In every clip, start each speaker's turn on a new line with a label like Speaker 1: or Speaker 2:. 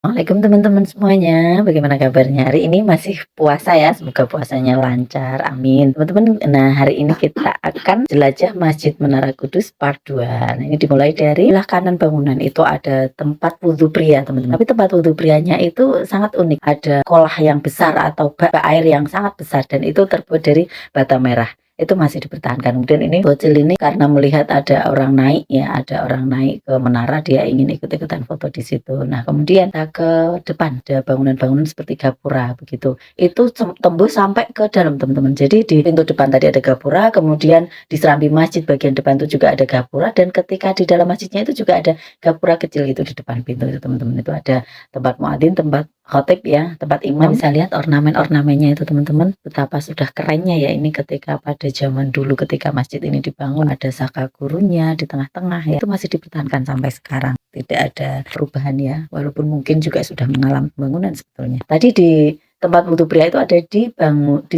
Speaker 1: Assalamualaikum teman-teman semuanya, bagaimana kabarnya? Hari ini masih puasa ya, semoga puasanya lancar, amin. Teman-teman, nah hari ini kita akan jelajah Masjid Menara Kudus Part 2. Nah ini dimulai dari sebelah kanan bangunan itu ada tempat wudhu pria teman-teman. Tapi tempat wudhu prianya itu sangat unik, ada kolah yang besar atau bak air yang sangat besar dan itu terbuat dari bata merah. Itu masih dipertahankan. Kemudian ini bocil ini karena melihat ada orang naik ya, ada orang naik ke menara, dia ingin ikut-ikutan foto di situ. Nah, kemudian kita ke depan ada bangunan-bangunan seperti gapura begitu. Itu tembus sampai ke dalam teman-teman. Jadi di pintu depan tadi ada gapura, kemudian di serambi masjid bagian depan itu juga ada gapura dan ketika di dalam masjidnya itu juga ada gapura kecil itu di depan pintu itu teman-teman. Itu ada tempat muadzin, tempat khotib ya, tempat imam. Bisa lihat ornamen-ornamennya itu teman-teman, betapa sudah kerennya ya ini ketika pada zaman dulu ketika masjid ini dibangun ada saka gurunya di tengah-tengah ya, itu masih dipertahankan sampai sekarang, tidak ada perubahan ya, walaupun mungkin juga sudah mengalami pembangunan sebetulnya. Tadi di tempat wudhu pria itu ada di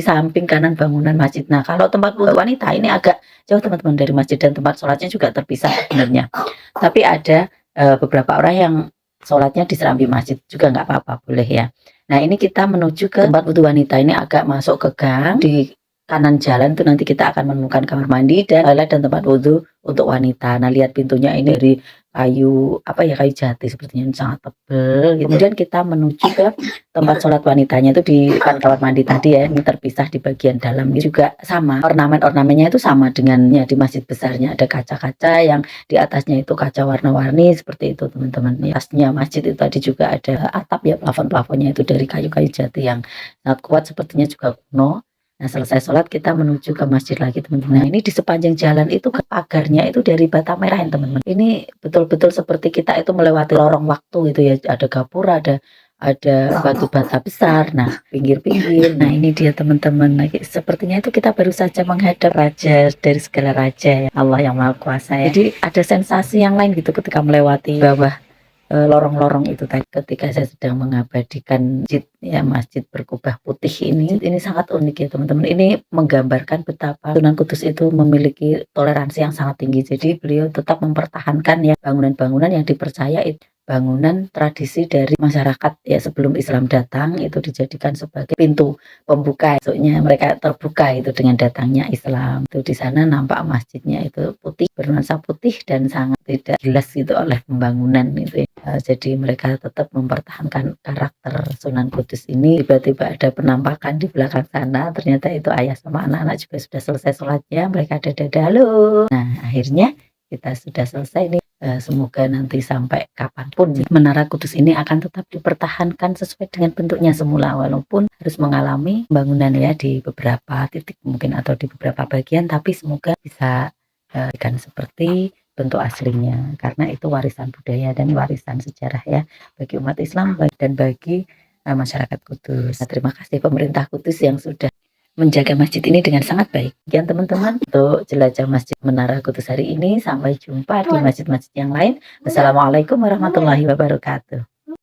Speaker 1: samping kanan bangunan masjid. Nah kalau tempat wudhu wanita ini agak jauh teman-teman dari masjid dan tempat sholatnya juga terpisah sebenarnya, tapi ada beberapa orang yang sholatnya di serambi masjid juga nggak apa-apa, boleh ya. Nah ini kita menuju ke tempat wudhu wanita, ini agak masuk ke gang, di kanan jalan itu nanti kita akan menemukan kamar mandi dan toilet dan tempat wudhu untuk wanita. Nah lihat pintunya ini dari kayu apa ya, kayu jati sepertinya sangat tebal. Kemudian kita menuju ke tempat sholat wanitanya itu di depan kamar mandi tadi ya, ini terpisah di bagian dalam. Ini juga sama, ornamen-ornamennya itu sama dengan ya di masjid besarnya, ada kaca-kaca yang di atasnya itu kaca warna-warni seperti itu teman-teman. Atasnya masjid itu tadi juga ada atap ya, plafon-plafonnya itu dari kayu-kayu jati yang sangat kuat, sepertinya juga kuno. Nah selesai sholat kita menuju ke masjid lagi teman-teman. Nah ini di sepanjang jalan itu pagarnya itu dari bata merah ya teman-teman. Ini betul-betul seperti kita itu melewati lorong waktu gitu ya. Ada gapura, ada batu bata besar. Nah pinggir-pinggir. Nah ini dia teman-teman. Nah, sepertinya itu kita baru saja menghadap raja dari segala raja ya, Allah yang maha kuasa ya. Jadi ada sensasi yang lain gitu ketika melewati bawah lorong-lorong itu tadi ketika saya sedang mengabadikan masjid ya, masjid berkubah putih ini sangat unik ya teman-teman. Ini menggambarkan betapa Sunan Kudus itu memiliki toleransi yang sangat tinggi. Jadi beliau tetap mempertahankan ya bangunan-bangunan yang dipercaya itu bangunan tradisi dari masyarakat ya, sebelum Islam datang itu dijadikan sebagai pintu pembuka. Maksudnya mereka terbuka itu dengan datangnya Islam. Itu di sana nampak masjidnya itu putih, bernuansa putih dan sangat tidak jelas gitu oleh pembangunan itu ya. Jadi mereka tetap mempertahankan karakter Sunan Kudus ini. Tiba-tiba ada penampakan di belakang sana, ternyata itu ayah sama anak-anak juga sudah selesai sholatnya, mereka dada halo. Nah akhirnya kita sudah selesai nih. Semoga nanti sampai kapanpun Menara Kudus ini akan tetap dipertahankan sesuai dengan bentuknya semula, walaupun harus mengalami pembangunan ya di beberapa titik mungkin atau di beberapa bagian, tapi semoga bisa kan seperti bentuk aslinya, karena itu warisan budaya dan warisan sejarah ya bagi umat Islam dan bagi masyarakat Kudus. Nah, terima kasih pemerintah Kudus yang sudah menjaga masjid ini dengan sangat baik. Sekian teman-teman untuk jelajah Masjid Menara Kudus hari ini. Sampai jumpa di masjid-masjid yang lain. Wassalamualaikum warahmatullahi wabarakatuh.